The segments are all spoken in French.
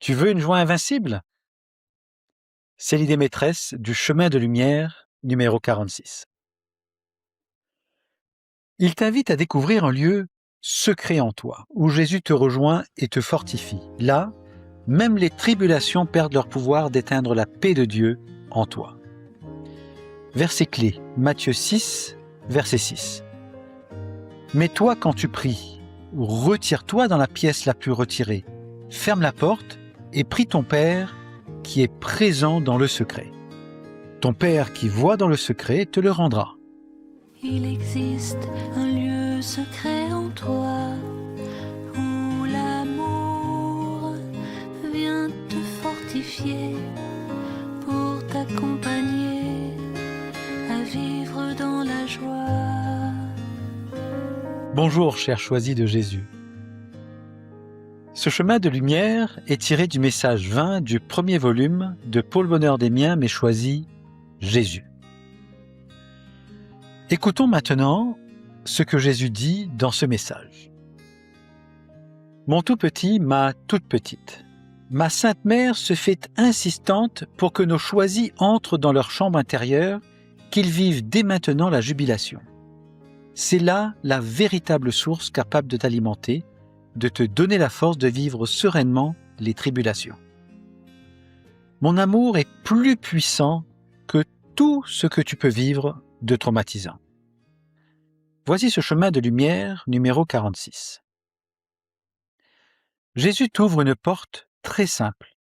Tu veux une joie invincible? C'est l'idée maîtresse du chemin de lumière numéro 46. Il t'invite à découvrir un lieu secret en toi, où Jésus te rejoint et te fortifie. Là, même les tribulations perdent leur pouvoir d'éteindre la paix de Dieu en toi. Verset clé, Matthieu 6, verset 6. Mais toi, quand tu pries, retire-toi dans la pièce la plus retirée, ferme la porte et prie ton Père qui est présent dans le secret. Ton Père qui voit dans le secret te le rendra. Il existe un lieu secret en toi où l'amour vient te fortifier pour t'accompagner à vivre dans la joie. Bonjour, cher choisi de Jésus. Ce chemin de lumière est tiré du message 20 du premier volume de Pour le bonheur des miens, mais choisi Jésus. Écoutons maintenant ce que Jésus dit dans ce message. Mon tout petit, ma toute petite, ma sainte mère se fait insistante pour que nos choisis entrent dans leur chambre intérieure, qu'ils vivent dès maintenant la jubilation. C'est là la véritable source capable de t'alimenter, de te donner la force de vivre sereinement les tribulations. Mon amour est plus puissant que tout ce que tu peux vivre de traumatisant. Voici ce chemin de lumière numéro 46. Jésus t'ouvre une porte très simple.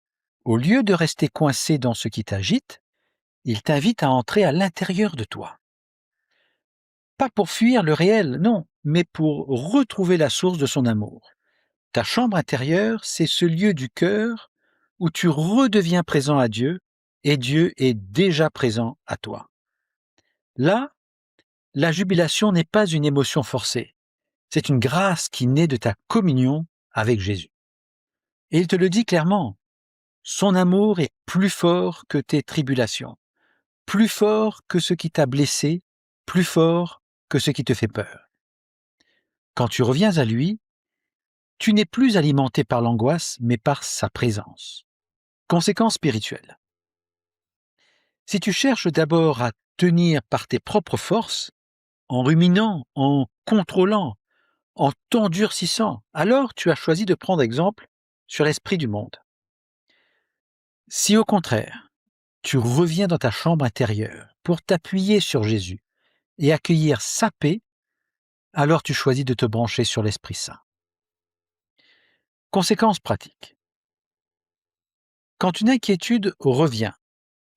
Au lieu de rester coincé dans ce qui t'agite, il t'invite à entrer à l'intérieur de toi. Pas pour fuir le réel, non, mais pour retrouver la source de son amour. Ta chambre intérieure, c'est ce lieu du cœur où tu redeviens présent à Dieu et Dieu est déjà présent à toi. Là, la jubilation n'est pas une émotion forcée, c'est une grâce qui naît de ta communion avec Jésus. Et il te le dit clairement, son amour est plus fort que tes tribulations, plus fort que ce qui t'a blessé, plus fort que ce qui te fait peur. Quand tu reviens à lui, tu n'es plus alimenté par l'angoisse, mais par sa présence. Conséquence spirituelle. Si tu cherches d'abord à tenir par tes propres forces, en ruminant, en contrôlant, en t'endurcissant, alors tu as choisi de prendre exemple sur l'esprit du monde. Si au contraire, tu reviens dans ta chambre intérieure pour t'appuyer sur Jésus et accueillir sa paix, alors tu choisis de te brancher sur l'Esprit Saint. Conséquence pratique. Quand une inquiétude revient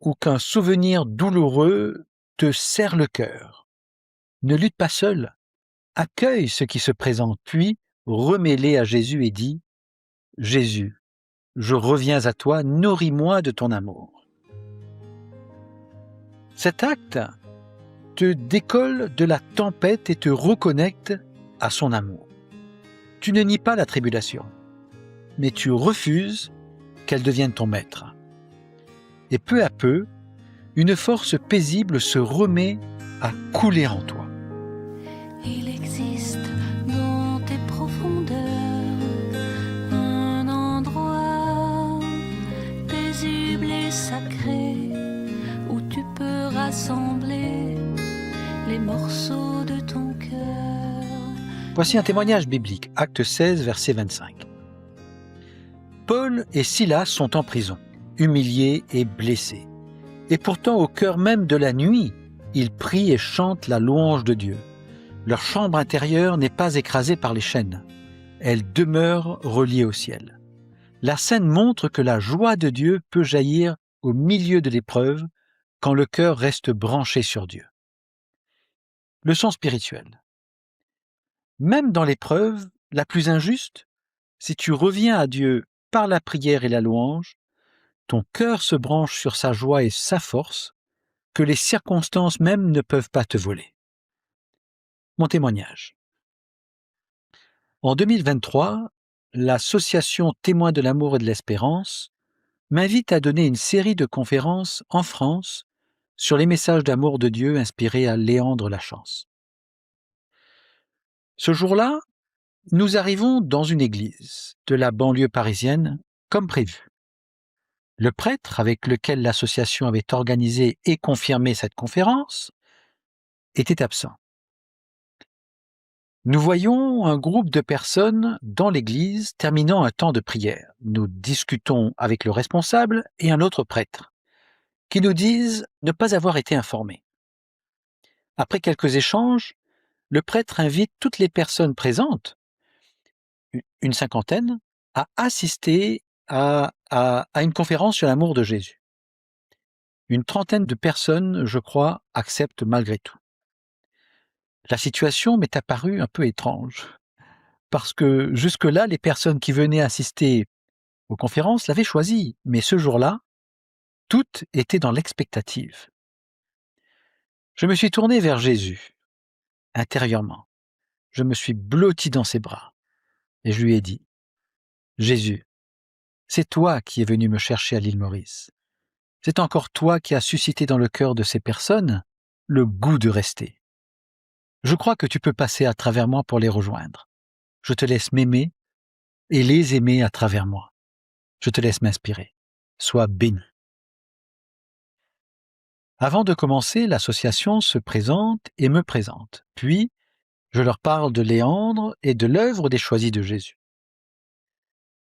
ou qu'un souvenir douloureux te serre le cœur, ne lutte pas seul, accueille ce qui se présente, puis remets-les à Jésus et dis « Jésus, je reviens à toi, nourris-moi de ton amour. » Cet acte te décolle de la tempête et te reconnecte à son amour. Tu ne nies pas la tribulation, mais tu refuses qu'elle devienne ton maître. Et peu à peu, une force paisible se remet à couler en toi. Il existe dans tes profondeurs un endroit paisible et sacré où tu peux rassembler les morceaux de ton cœur. Voici un témoignage biblique, Acte 16, verset 25. Paul et Silas sont en prison, humiliés et blessés. Et pourtant, au cœur même de la nuit, ils prient et chantent la louange de Dieu. Leur chambre intérieure n'est pas écrasée par les chaînes. Elle demeure reliée au ciel. La scène montre que la joie de Dieu peut jaillir au milieu de l'épreuve quand le cœur reste branché sur Dieu. Leçon spirituelle. Même dans l'épreuve la plus injuste, si tu reviens à Dieu par la prière et la louange, ton cœur se branche sur sa joie et sa force que les circonstances même ne peuvent pas te voler. Mon témoignage. En 2023, l'association Témoins de l'amour et de l'espérance m'invite à donner une série de conférences en France sur les messages d'amour de Dieu inspirés à Léandre Lachance. Ce jour-là, nous arrivons dans une église de la banlieue parisienne comme prévu. Le prêtre avec lequel l'association avait organisé et confirmé cette conférence était absent. Nous voyons un groupe de personnes dans l'église terminant un temps de prière. Nous discutons avec le responsable et un autre prêtre, qui nous disent ne pas avoir été informés. Après quelques échanges, le prêtre invite toutes les personnes présentes, une cinquantaine, à assister à une conférence sur l'amour de Jésus. Une trentaine de personnes, je crois, acceptent malgré tout. La situation m'est apparue un peu étrange, parce que jusque-là, les personnes qui venaient assister aux conférences l'avaient choisi, mais ce jour-là, toutes étaient dans l'expectative. Je me suis tourné vers Jésus, intérieurement. Je me suis blotti dans ses bras, et je lui ai dit, « Jésus, c'est toi qui es venu me chercher à l'île Maurice. C'est encore toi qui as suscité dans le cœur de ces personnes le goût de rester. Je crois que tu peux passer à travers moi pour les rejoindre. Je te laisse m'aimer et les aimer à travers moi. Je te laisse m'inspirer. Sois béni. » Avant de commencer, l'association se présente et me présente. Puis, je leur parle de Léandre et de l'œuvre des Choisis de Jésus.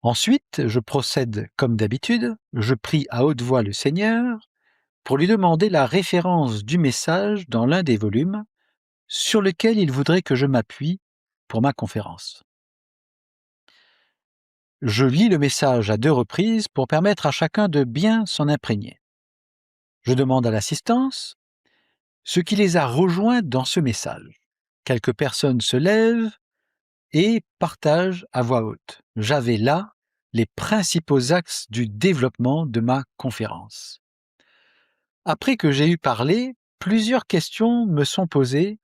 Ensuite, je procède comme d'habitude, je prie à haute voix le Seigneur pour lui demander la référence du message dans l'un des volumes sur lequel il voudrait que je m'appuie pour ma conférence. Je lis le message à 2 reprises pour permettre à chacun de bien s'en imprégner. Je demande à l'assistance ce qui les a rejoints dans ce message. Quelques personnes se lèvent et partagent à voix haute. J'avais là les principaux axes du développement de ma conférence. Après que j'ai eu parlé, plusieurs questions me sont posées,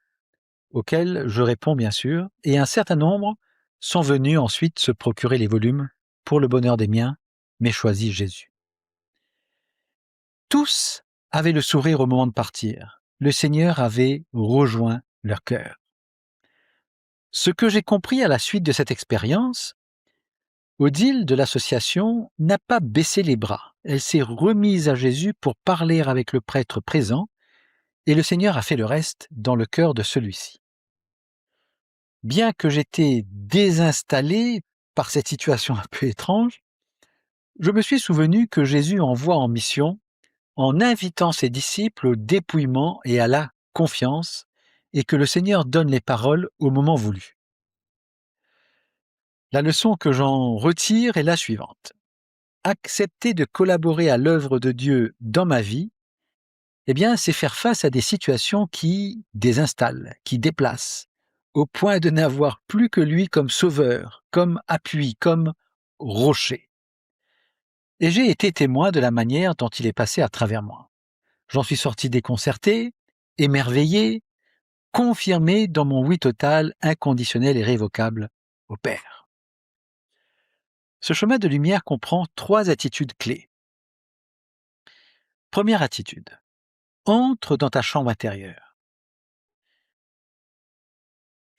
auxquelles je réponds bien sûr, et un certain nombre sont venus ensuite se procurer les volumes pour le bonheur des miens, mais choisis Jésus. Tous avaient le sourire au moment de partir. Le Seigneur avait rejoint leur cœur. Ce que j'ai compris à la suite de cette expérience, Odile de l'association n'a pas baissé les bras. Elle s'est remise à Jésus pour parler avec le prêtre présent, et le Seigneur a fait le reste dans le cœur de celui-ci. Bien que j'étais désinstallé par cette situation un peu étrange, je me suis souvenu que Jésus envoie en mission en invitant ses disciples au dépouillement et à la confiance, et que le Seigneur donne les paroles au moment voulu. La leçon que j'en retire est la suivante. Accepter de collaborer à l'œuvre de Dieu dans ma vie, c'est faire face à des situations qui désinstallent, qui déplacent, au point de n'avoir plus que lui comme sauveur, comme appui, comme rocher. Et j'ai été témoin de la manière dont il est passé à travers moi. J'en suis sorti déconcerté, émerveillé, confirmé dans mon oui total, inconditionnel et révocable au Père. Ce chemin de lumière comprend 3 attitudes clés. Première attitude. Entre dans ta chambre intérieure.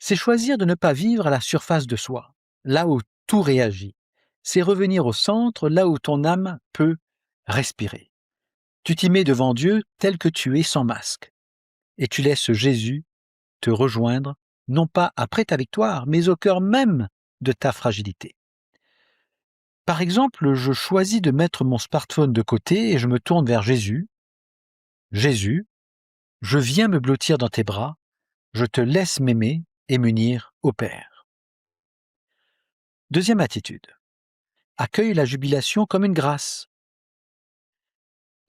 C'est choisir de ne pas vivre à la surface de soi, là où tout réagit. C'est revenir au centre, là où ton âme peut respirer. Tu t'y mets devant Dieu tel que tu es sans masque. Et tu laisses Jésus te rejoindre, non pas après ta victoire, mais au cœur même de ta fragilité. Par exemple, je choisis de mettre mon smartphone de côté et je me tourne vers Jésus. Jésus, je viens me blottir dans tes bras, je te laisse m'aimer et m'unir au Père. Deuxième attitude. Accueille la jubilation comme une grâce.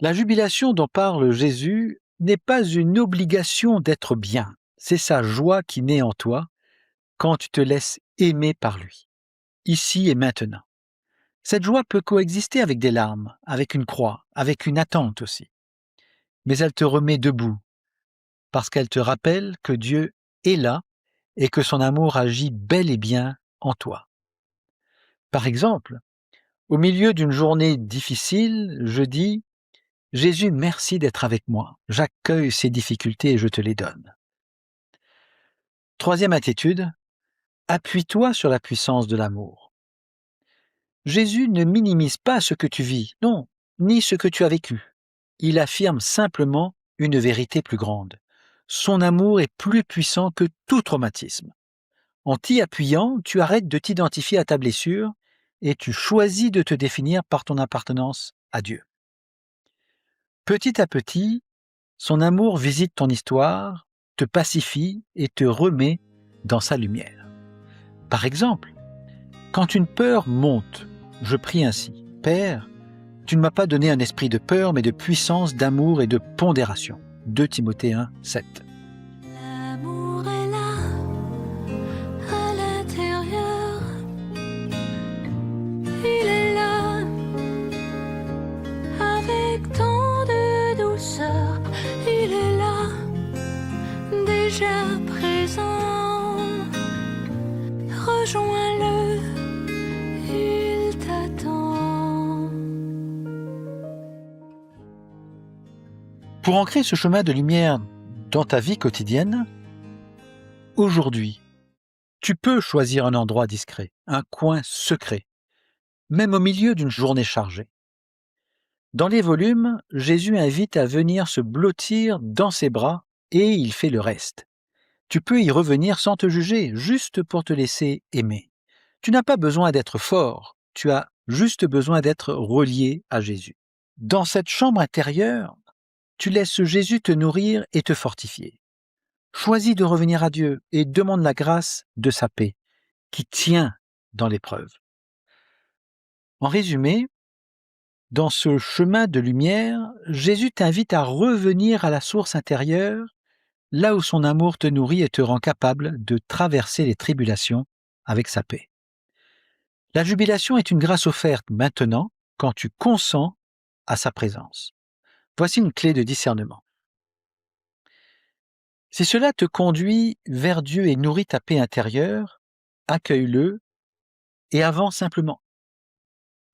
La jubilation dont parle Jésus n'est pas une obligation d'être bien, c'est sa joie qui naît en toi quand tu te laisses aimer par lui, ici et maintenant. Cette joie peut coexister avec des larmes, avec une croix, avec une attente aussi. Mais elle te remet debout, parce qu'elle te rappelle que Dieu est là et que son amour agit bel et bien en toi. Par exemple, au milieu d'une journée difficile, je dis « Jésus, merci d'être avec moi. J'accueille ces difficultés et je te les donne. » Troisième attitude, appuie-toi sur la puissance de l'amour. Jésus ne minimise pas ce que tu vis. Non, ni ce que tu as vécu. Il affirme simplement une vérité plus grande. Son amour est plus puissant que tout traumatisme. En t'y appuyant, tu arrêtes de t'identifier à ta blessure et tu choisis de te définir par ton appartenance à Dieu. Petit à petit, son amour visite ton histoire, te pacifie et te remet dans sa lumière. Par exemple, quand une peur monte, je prie ainsi: Père, tu ne m'as pas donné un esprit de peur, mais de puissance, d'amour et de pondération. 2 Timothée 1, 7. L'amour est là, à l'intérieur. Il est là, avec tant de douceur. Il est là, déjà présent. Rejoins-le, il t'attend. Pour ancrer ce chemin de lumière dans ta vie quotidienne, aujourd'hui, tu peux choisir un endroit discret, un coin secret, même au milieu d'une journée chargée. Dans les volumes, Jésus invite à venir se blottir dans ses bras et il fait le reste. Tu peux y revenir sans te juger, juste pour te laisser aimer. Tu n'as pas besoin d'être fort, tu as juste besoin d'être relié à Jésus. Dans cette chambre intérieure, tu laisses Jésus te nourrir et te fortifier. Choisis de revenir à Dieu et demande la grâce de sa paix, qui tient dans l'épreuve. En résumé, dans ce chemin de lumière, Jésus t'invite à revenir à la source intérieure, là où son amour te nourrit et te rend capable de traverser les tribulations avec sa paix. La jubilation est une grâce offerte maintenant quand tu consens à sa présence. Voici une clé de discernement. Si cela te conduit vers Dieu et nourrit ta paix intérieure, accueille-le et avance simplement.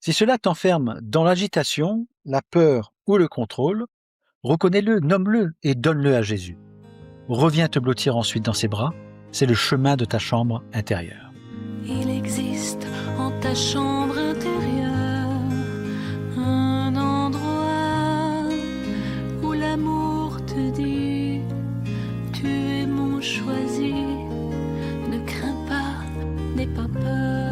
Si cela t'enferme dans l'agitation, la peur ou le contrôle, reconnais-le, nomme-le et donne-le à Jésus. Reviens te blottir ensuite dans ses bras, c'est le chemin de ta chambre intérieure. Il existe en ta chambre intérieure un endroit où l'amour te dit: tu es mon choisi, ne crains pas, n'aie pas peur.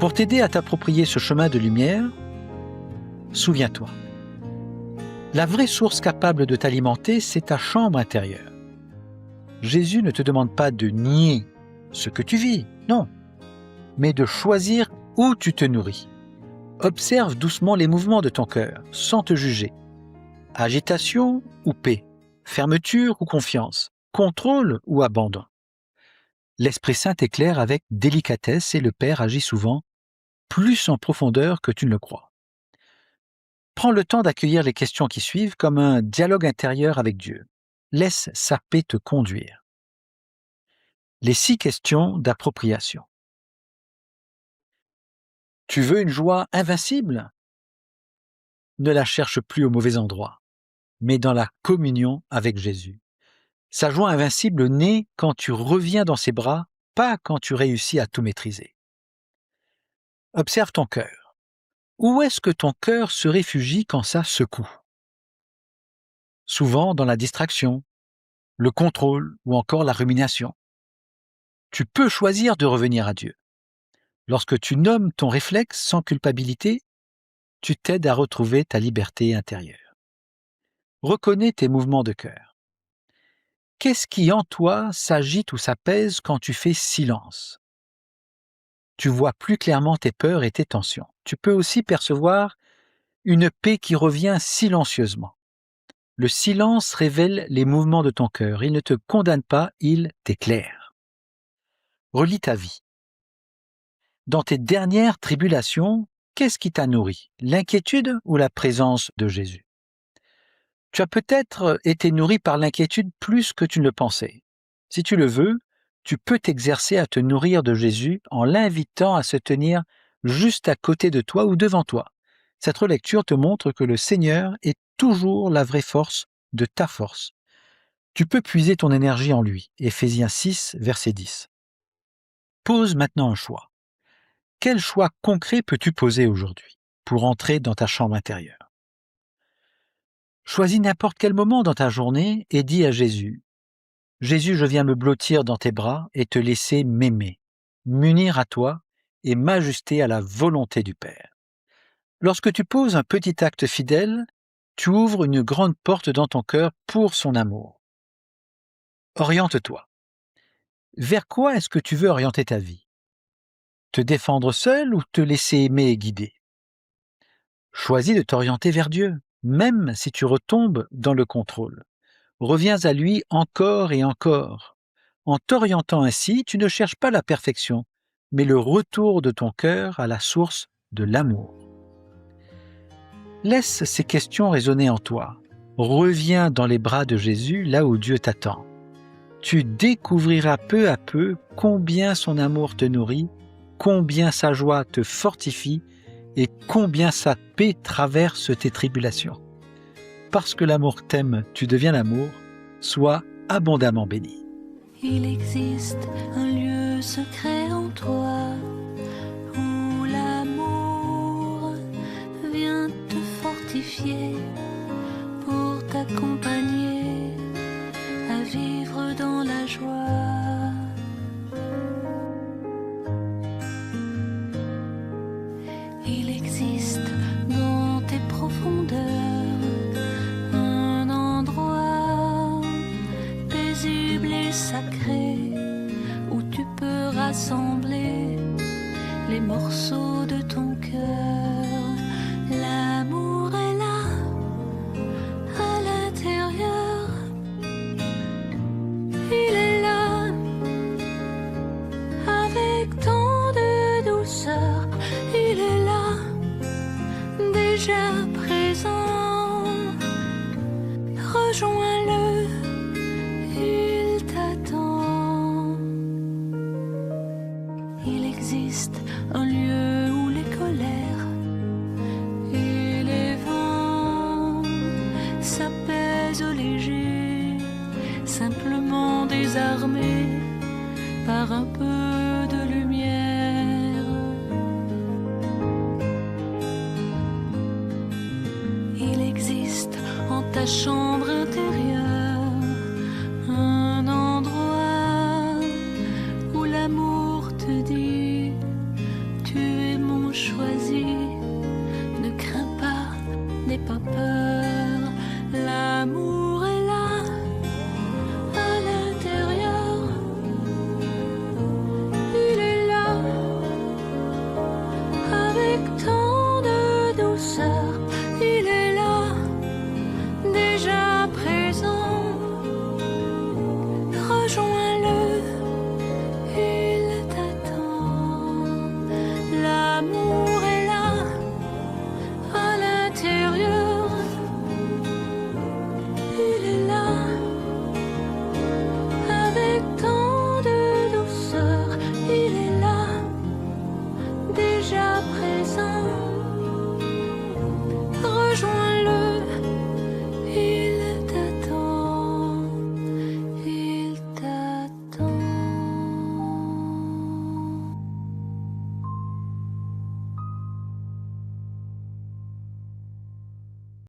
Pour t'aider à t'approprier ce chemin de lumière, souviens-toi, la vraie source capable de t'alimenter, c'est ta chambre intérieure. Jésus ne te demande pas de nier ce que tu vis, non, mais de choisir où tu te nourris. Observe doucement les mouvements de ton cœur, sans te juger. Agitation ou paix, fermeture ou confiance, contrôle ou abandon. L'Esprit Saint éclaire avec délicatesse et le Père agit souvent plus en profondeur que tu ne le crois. Prends le temps d'accueillir les questions qui suivent comme un dialogue intérieur avec Dieu. Laisse sa paix te conduire. Les 6 questions d'appropriation. Tu veux une joie invincible? Ne la cherche plus au mauvais endroit, mais dans la communion avec Jésus. Sa joie invincible naît quand tu reviens dans ses bras, pas quand tu réussis à tout maîtriser. Observe ton cœur. Où est-ce que ton cœur se réfugie quand ça secoue? Souvent dans la distraction, le contrôle ou encore la rumination. Tu peux choisir de revenir à Dieu. Lorsque tu nommes ton réflexe sans culpabilité, tu t'aides à retrouver ta liberté intérieure. Reconnais tes mouvements de cœur. Qu'est-ce qui en toi s'agite ou s'apaise quand tu fais silence? Tu vois plus clairement tes peurs et tes tensions. Tu peux aussi percevoir une paix qui revient silencieusement. Le silence révèle les mouvements de ton cœur. Il ne te condamne pas, il t'éclaire. Relis ta vie. Dans tes dernières tribulations, qu'est-ce qui t'a nourri? L'inquiétude ou la présence de Jésus? Tu as peut-être été nourri par l'inquiétude plus que tu ne le pensais. Si tu le veux, tu peux t'exercer à te nourrir de Jésus en l'invitant à se tenir juste à côté de toi ou devant toi. Cette relecture te montre que le Seigneur est toujours la vraie force de ta force. Tu peux puiser ton énergie en lui. Éphésiens 6, verset 10. Pose maintenant un choix. Quel choix concret peux-tu poser aujourd'hui? pour entrer dans ta chambre intérieure. Choisis n'importe quel moment dans ta journée et dis à Jésus, « Jésus, je viens me blottir dans tes bras et te laisser m'aimer, m'unir à toi et m'ajuster à la volonté du Père. » Lorsque tu poses un petit acte fidèle, tu ouvres une grande porte dans ton cœur pour son amour. Oriente-toi. Vers quoi est-ce que tu veux orienter ta vie? Te défendre seul ou te laisser aimer et guider? Choisis de t'orienter vers Dieu, même si tu retombes dans le contrôle. Reviens à lui encore et encore. En t'orientant ainsi, tu ne cherches pas la perfection, mais le retour de ton cœur à la source de l'amour. Laisse ces questions résonner en toi. Reviens dans les bras de Jésus, là où Dieu t'attend. Tu découvriras peu à peu combien son amour te nourrit, combien sa joie te fortifie et combien sa paix traverse tes tribulations. Parce que l'amour t'aime, tu deviens l'amour. Sois abondamment béni. Il existe un lieu secret en toi où l'amour vient te fortifier pour t'accompagner à vivre dans la joie. Il existe dans tes profondeurs un endroit paisible et sacré où tu peux rassembler les morceaux de ton cœur. L'amour est là, à l'intérieur. Il est là, avec tant de douceur. Il est là, déjà présent. Rejoins-le, il t'attend. Il existe un lieu où les colères et les vents s'apaisent légers, simplement désarmés par un peu de lumière. Il existe en ta chambre intérieure un endroit où l'amour te dit « Tu es mon choisi, ne crains pas, n'aie pas peur, l'amour est là, à l'intérieur. Il est là, avec toi. »